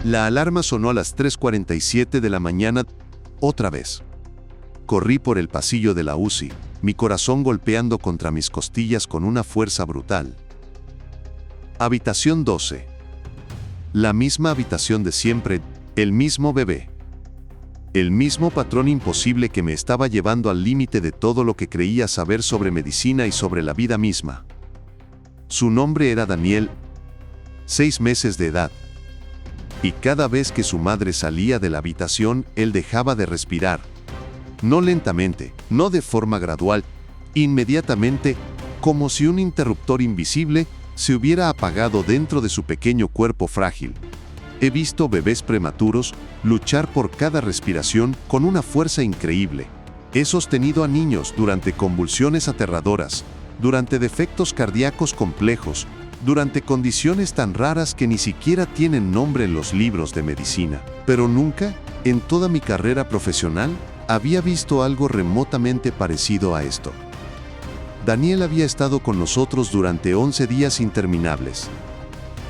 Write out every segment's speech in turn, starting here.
La alarma sonó a las 3:47 de la mañana, otra vez. Corrí por el pasillo de la UCI, mi corazón golpeando contra mis costillas con una fuerza brutal. Habitación 12. La misma habitación de siempre, el mismo bebé. El mismo patrón imposible que me estaba llevando al límite de todo lo que creía saber sobre medicina y sobre la vida misma. Su nombre era Daniel, 6 meses de edad. Y cada vez que su madre salía de la habitación, él dejaba de respirar. No lentamente, no de forma gradual, inmediatamente, como si un interruptor invisible se hubiera apagado dentro de su pequeño cuerpo frágil. He visto bebés prematuros luchar por cada respiración con una fuerza increíble. He sostenido a niños durante convulsiones aterradoras, durante defectos cardíacos complejos, durante condiciones tan raras que ni siquiera tienen nombre en los libros de medicina. Pero nunca, en toda mi carrera profesional, había visto algo remotamente parecido a esto. Daniel había estado con nosotros durante 11 días interminables.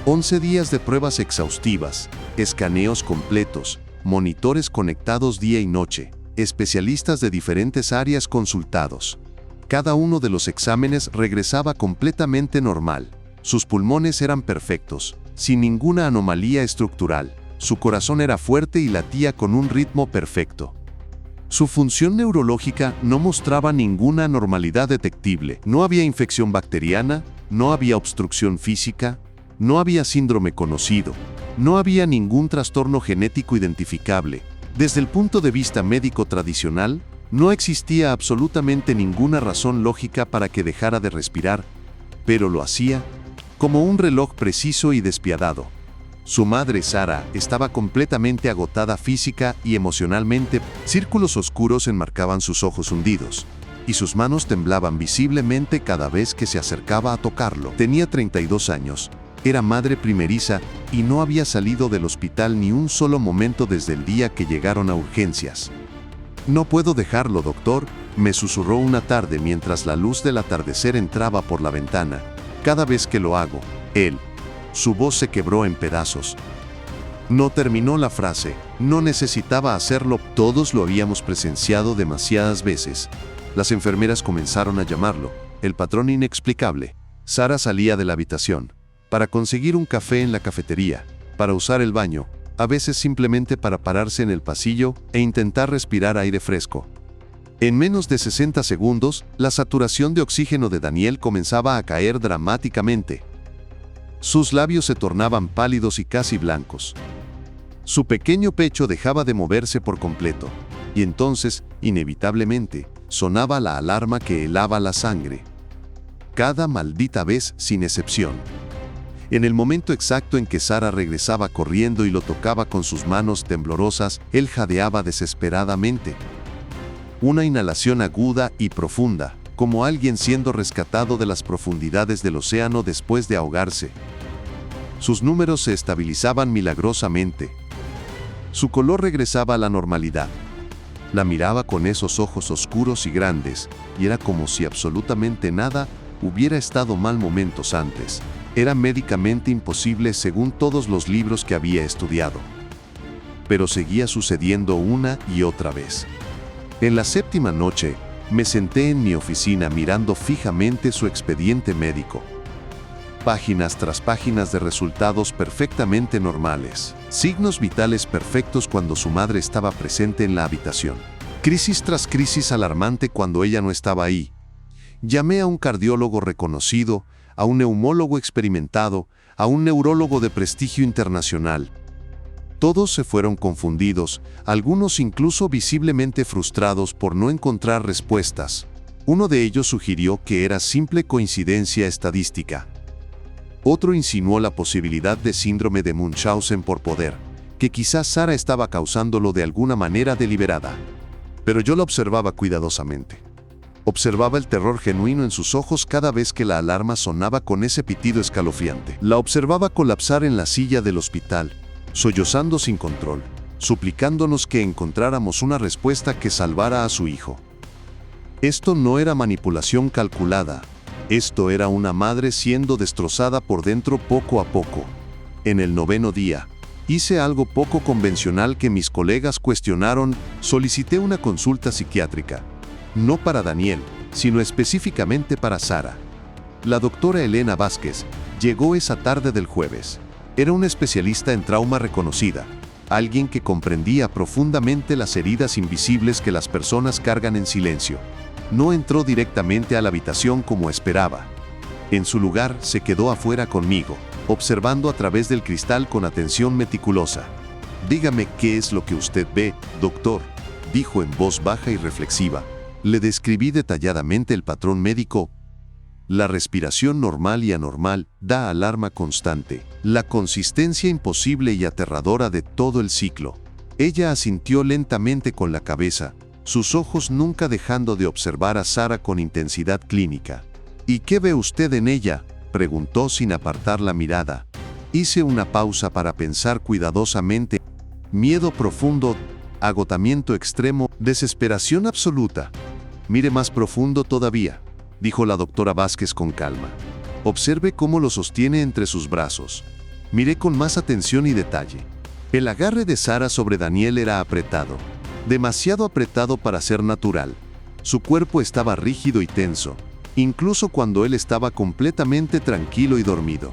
11 días de pruebas exhaustivas, escaneos completos, monitores conectados día y noche, especialistas de diferentes áreas consultados. Cada uno de los exámenes regresaba completamente normal. Sus pulmones eran perfectos, sin ninguna anomalía estructural. Su corazón era fuerte y latía con un ritmo perfecto. Su función neurológica no mostraba ninguna anormalidad detectible. No había infección bacteriana, no había obstrucción física, no había síndrome conocido, no había ningún trastorno genético identificable. Desde el punto de vista médico tradicional, no existía absolutamente ninguna razón lógica para que dejara de respirar, pero lo hacía como un reloj preciso y despiadado. Su madre, Sara, estaba completamente agotada física y emocionalmente. Círculos oscuros enmarcaban sus ojos hundidos, y sus manos temblaban visiblemente cada vez que se acercaba a tocarlo. Tenía 32 años, era madre primeriza y no había salido del hospital ni un solo momento desde el día que llegaron a urgencias. «No puedo dejarlo, doctor», me susurró una tarde mientras la luz del atardecer entraba por la ventana. «Cada vez que lo hago, él». Su voz se quebró en pedazos. No terminó la frase. No necesitaba hacerlo. Todos lo habíamos presenciado demasiadas veces. Las enfermeras comenzaron a llamarlo. El patrón inexplicable. Sara salía de la habitación para conseguir un café en la cafetería, para usar el baño, a veces simplemente para pararse en el pasillo e intentar respirar aire fresco. En menos de 60 segundos, la saturación de oxígeno de Daniel comenzaba a caer dramáticamente. Sus labios se tornaban pálidos y casi blancos. Su pequeño pecho dejaba de moverse por completo, y entonces, inevitablemente, sonaba la alarma que helaba la sangre. Cada maldita vez, sin excepción. En el momento exacto en que Sara regresaba corriendo y lo tocaba con sus manos temblorosas, él jadeaba desesperadamente. Una inhalación aguda y profunda, como alguien siendo rescatado de las profundidades del océano después de ahogarse. Sus números se estabilizaban milagrosamente. Su color regresaba a la normalidad. La miraba con esos ojos oscuros y grandes, y era como si absolutamente nada hubiera estado mal momentos antes. Era médicamente imposible según todos los libros que había estudiado. Pero seguía sucediendo una y otra vez. En la 7ª noche, me senté en mi oficina mirando fijamente su expediente médico. Páginas tras páginas de resultados perfectamente normales. Signos vitales perfectos cuando su madre estaba presente en la habitación. Crisis tras crisis alarmante cuando ella no estaba ahí. Llamé a un cardiólogo reconocido, a un neumólogo experimentado, a un neurólogo de prestigio internacional. Todos se fueron confundidos, algunos incluso visiblemente frustrados por no encontrar respuestas. Uno de ellos sugirió que era simple coincidencia estadística. Otro insinuó la posibilidad de síndrome de Munchausen por poder, que quizás Sara estaba causándolo de alguna manera deliberada. Pero yo la observaba cuidadosamente. Observaba el terror genuino en sus ojos cada vez que la alarma sonaba con ese pitido escalofriante. La observaba colapsar en la silla del hospital, sollozando sin control, suplicándonos que encontráramos una respuesta que salvara a su hijo. Esto no era manipulación calculada, esto era una madre siendo destrozada por dentro poco a poco. En el 9º día, Hice algo poco convencional que mis colegas cuestionaron, solicité una consulta psiquiátrica. No para Daniel, sino específicamente para Sara. La doctora Elena Vázquez llegó esa tarde del jueves. Era una especialista en trauma reconocida, alguien que comprendía profundamente las heridas invisibles que las personas cargan en silencio. No entró directamente a la habitación como esperaba. En su lugar, se quedó afuera conmigo, observando a través del cristal con atención meticulosa. «Dígame qué es lo que usted ve, doctor», dijo en voz baja y reflexiva. Le describí detalladamente el patrón médico. La respiración normal y anormal da alarma constante, la consistencia imposible y aterradora de todo el ciclo. Ella asintió lentamente con la cabeza, sus ojos nunca dejando de observar a Sara con intensidad clínica. «¿Y qué ve usted en ella?», preguntó sin apartar la mirada. Hice una pausa para pensar cuidadosamente. Miedo profundo, agotamiento extremo, desesperación absoluta. «Mire más profundo todavía», dijo la doctora Vázquez con calma. «Observe cómo lo sostiene entre sus brazos. Miré con más atención y detalle. El agarre de Sara sobre Daniel era apretado, demasiado apretado para ser natural. Su cuerpo estaba rígido y tenso, incluso cuando él estaba completamente tranquilo y dormido.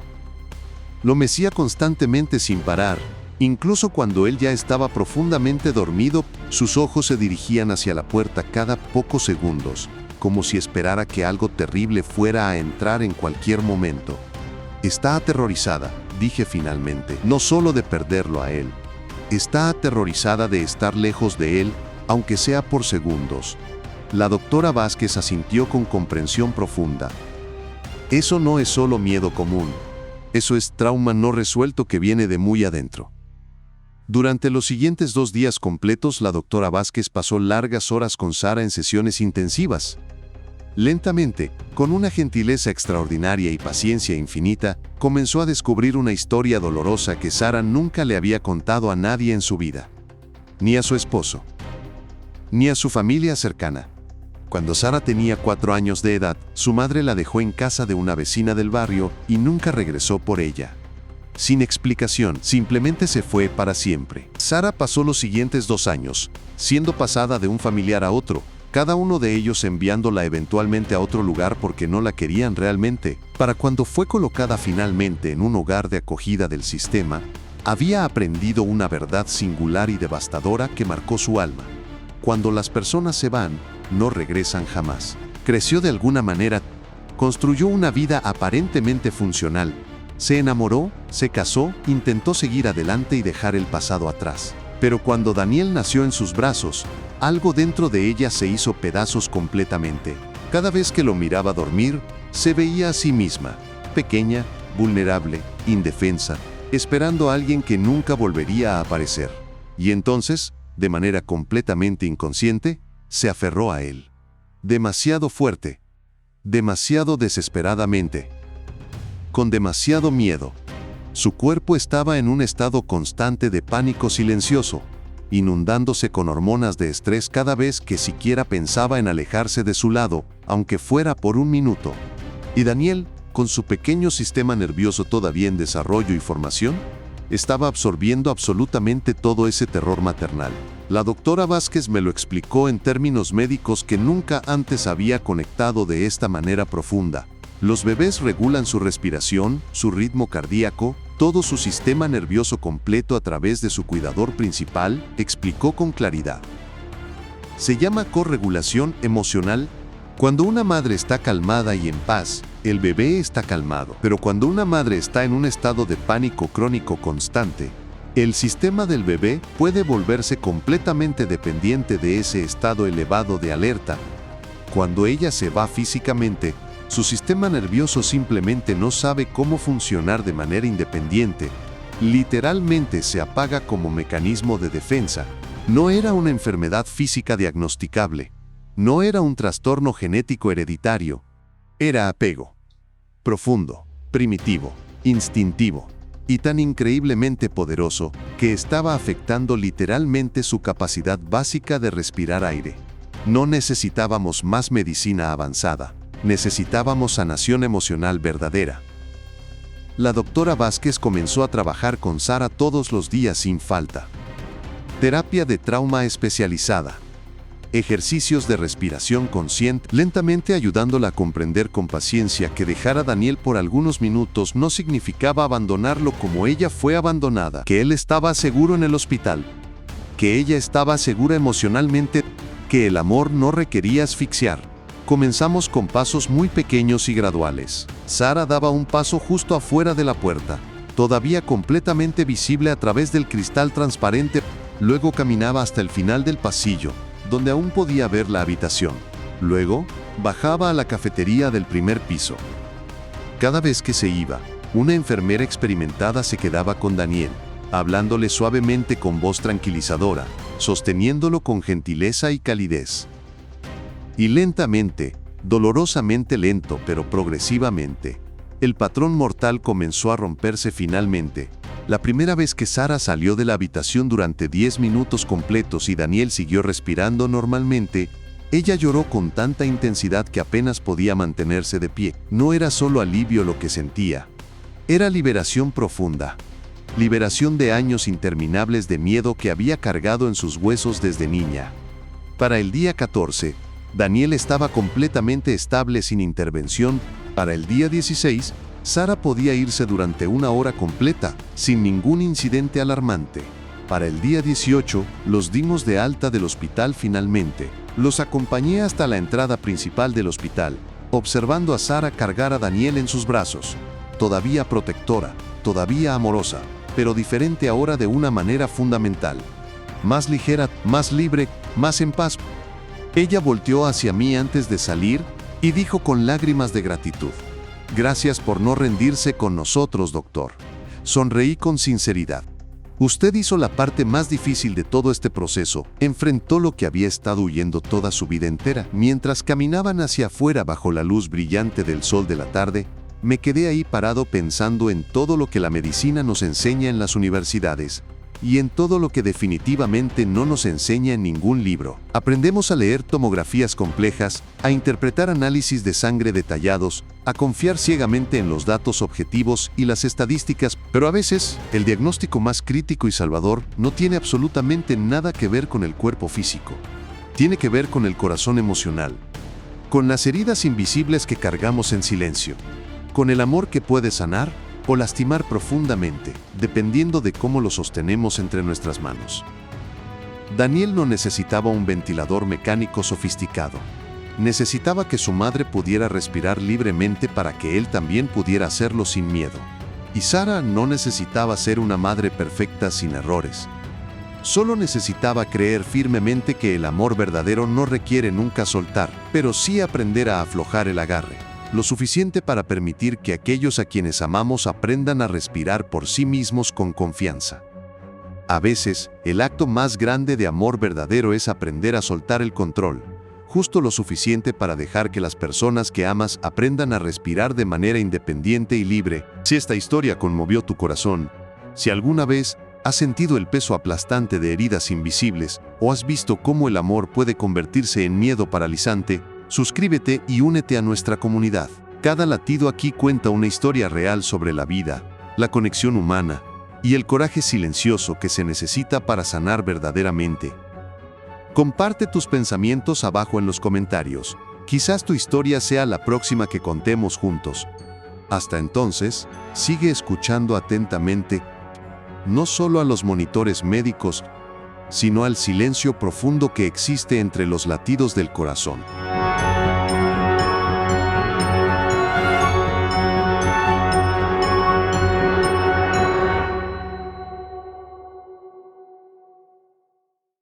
Lo mecía constantemente sin parar, incluso cuando él ya estaba profundamente dormido. Sus ojos se dirigían hacia la puerta cada pocos segundos, como si esperara que algo terrible fuera a entrar en cualquier momento. «Está aterrorizada», dije finalmente, «no solo de perderlo a él. Está aterrorizada de estar lejos de él, aunque sea por segundos». La doctora Vázquez asintió con comprensión profunda. «Eso no es solo miedo común. Eso es trauma no resuelto que viene de muy adentro». Durante los siguientes 2 días completos, la doctora Vázquez pasó largas horas con Sara en sesiones intensivas. Lentamente, con una gentileza extraordinaria y paciencia infinita, comenzó a descubrir una historia dolorosa que Sara nunca le había contado a nadie en su vida. Ni a su esposo. Ni a su familia cercana. Cuando Sara tenía 4 años de edad, su madre la dejó en casa de una vecina del barrio y nunca regresó por ella. Sin explicación, simplemente se fue para siempre. Sara pasó los siguientes 2 años, siendo pasada de un familiar a otro, cada uno de ellos enviándola eventualmente a otro lugar porque no la querían realmente. Para cuando fue colocada finalmente en un hogar de acogida del sistema, había aprendido una verdad singular y devastadora que marcó su alma. Cuando las personas se van, no regresan jamás. Creció de alguna manera, construyó una vida aparentemente funcional. Se enamoró, se casó, intentó seguir adelante y dejar el pasado atrás. Pero cuando Daniel nació en sus brazos, algo dentro de ella se hizo pedazos completamente. Cada vez que lo miraba dormir, se veía a sí misma, pequeña, vulnerable, indefensa, esperando a alguien que nunca volvería a aparecer. Y entonces, de manera completamente inconsciente, se aferró a él. Demasiado fuerte, demasiado desesperadamente, con demasiado miedo. Su cuerpo estaba en un estado constante de pánico silencioso, inundándose con hormonas de estrés cada vez que siquiera pensaba en alejarse de su lado, aunque fuera por un minuto. Y Daniel, con su pequeño sistema nervioso todavía en desarrollo y formación, estaba absorbiendo absolutamente todo ese terror maternal. La doctora Vázquez me lo explicó en términos médicos que nunca antes había conectado de esta manera profunda. Los bebés regulan su respiración, su ritmo cardíaco, todo su sistema nervioso completo a través de su cuidador principal, explicó con claridad. Se llama corregulación emocional. Cuando una madre está calmada y en paz, el bebé está calmado. Pero cuando una madre está en un estado de pánico crónico constante, el sistema del bebé puede volverse completamente dependiente de ese estado elevado de alerta. Cuando ella se va físicamente, su sistema nervioso simplemente no sabe cómo funcionar de manera independiente. Literalmente se apaga como mecanismo de defensa. No era una enfermedad física diagnosticable. No era un trastorno genético hereditario. Era apego. Profundo, primitivo, instintivo. Y tan increíblemente poderoso que estaba afectando literalmente su capacidad básica de respirar aire. No necesitábamos más medicina avanzada. Necesitábamos sanación emocional verdadera. la doctora Vázquez comenzó a trabajar con Sara todos los días sin falta. Terapia de trauma especializada. Ejercicios de respiración consciente, lentamente ayudándola a comprender con paciencia que dejar a Daniel por algunos minutos no significaba abandonarlo como ella fue abandonada, que él estaba seguro en el hospital, que ella estaba segura emocionalmente, que el amor no requería asfixiar. Comenzamos con pasos muy pequeños y graduales. Sara daba un paso justo afuera de la puerta, todavía completamente visible a través del cristal transparente. Luego caminaba hasta el final del pasillo, donde aún podía ver la habitación. Luego, bajaba a la cafetería del primer piso. Cada vez que se iba, una enfermera experimentada se quedaba con Daniel, hablándole suavemente con voz tranquilizadora, sosteniéndolo con gentileza y calidez. Y lentamente, dolorosamente lento pero progresivamente, el patrón mortal comenzó a romperse finalmente. La primera vez que Sara salió de la habitación durante 10 minutos completos y Daniel siguió respirando normalmente, ella lloró con tanta intensidad que apenas podía mantenerse de pie. No era solo alivio lo que sentía, era liberación profunda. Liberación de años interminables de miedo que había cargado en sus huesos desde niña. Para el día 14, Daniel estaba completamente estable sin intervención. Para el día 16, Sara podía irse durante una hora completa, sin ningún incidente alarmante. Para el día 18, los dimos de alta del hospital finalmente. Los acompañé hasta la entrada principal del hospital, observando a Sara cargar a Daniel en sus brazos. Todavía protectora, todavía amorosa, pero diferente ahora de una manera fundamental. Más ligera, más libre, más en paz. Ella volteó hacia mí antes de salir y dijo con lágrimas de gratitud: «Gracias por no rendirse con nosotros, doctor». Sonreí con sinceridad. Usted hizo la parte más difícil de todo este proceso, enfrentó lo que había estado huyendo toda su vida entera. Mientras caminaban hacia afuera bajo la luz brillante del sol de la tarde, me quedé ahí parado pensando en todo lo que la medicina nos enseña en las universidades, y en todo lo que definitivamente no nos enseña en ningún libro. Aprendemos a leer tomografías complejas, a interpretar análisis de sangre detallados, a confiar ciegamente en los datos objetivos y las estadísticas, pero a veces, el diagnóstico más crítico y salvador no tiene absolutamente nada que ver con el cuerpo físico. Tiene que ver con el corazón emocional, con las heridas invisibles que cargamos en silencio, con el amor que puede sanar o lastimar profundamente, dependiendo de cómo lo sostenemos entre nuestras manos. Daniel no necesitaba un ventilador mecánico sofisticado. Necesitaba que su madre pudiera respirar libremente para que él también pudiera hacerlo sin miedo. Y Sara no necesitaba ser una madre perfecta sin errores. Solo necesitaba creer firmemente que el amor verdadero no requiere nunca soltar, pero sí aprender a aflojar el agarre. Lo suficiente para permitir que aquellos a quienes amamos aprendan a respirar por sí mismos con confianza. A veces, el acto más grande de amor verdadero es aprender a soltar el control, justo lo suficiente para dejar que las personas que amas aprendan a respirar de manera independiente y libre. Si esta historia conmovió tu corazón, si alguna vez has sentido el peso aplastante de heridas invisibles o has visto cómo el amor puede convertirse en miedo paralizante, suscríbete y únete a nuestra comunidad. Cada latido aquí cuenta una historia real sobre la vida, la conexión humana y el coraje silencioso que se necesita para sanar verdaderamente. Comparte tus pensamientos abajo en los comentarios. Quizás tu historia sea la próxima que contemos juntos. Hasta entonces, sigue escuchando atentamente, no solo a los monitores médicos, sino al silencio profundo que existe entre los latidos del corazón.